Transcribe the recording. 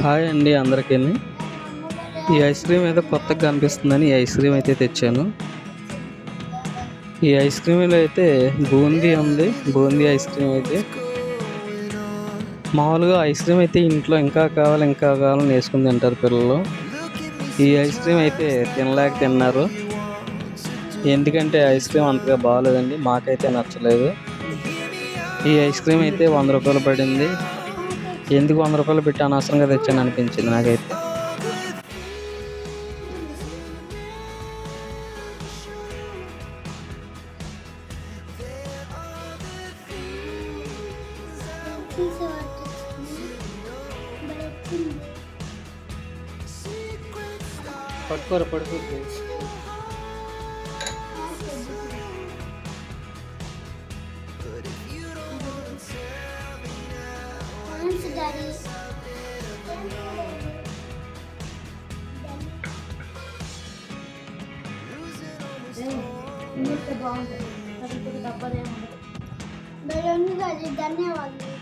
Hi అండి అందరికీ. ఈ ఐస్ క్రీమ్ ఏదో కొత్తగా కనిపిస్తుందని ఈ ఐస్ క్రీమ్ అయితే తెచ్చాను. ఈ ఐస్ క్రీమ్లో అయితే బూందీ ఉంది. బూందీ ఐస్ క్రీమ్ అయితే మామూలుగా ఐస్ క్రీమ్ అయితే ఇంట్లో ఇంకా కావాలి ఇంకా కావాలని వేసుకుని తింటారు పిల్లలు. ఈ ఐస్ క్రీమ్ అయితే తినలేక తిన్నారు. ఎందుకంటే ఐస్ క్రీమ్ అంతగా బాగోలేదండి, మాకైతే నచ్చలేదు. ఈ ఐస్ క్రీమ్ అయితే 100 రూపాయలు పడింది. ఎందుకు 100 రూపాయలు పెట్టి అనవసరంగా తెచ్చాను అనిపించింది నాకైతే. పడుకోరు పడుకోరు. బాగుంటుంది. ధన్యవాదాలు.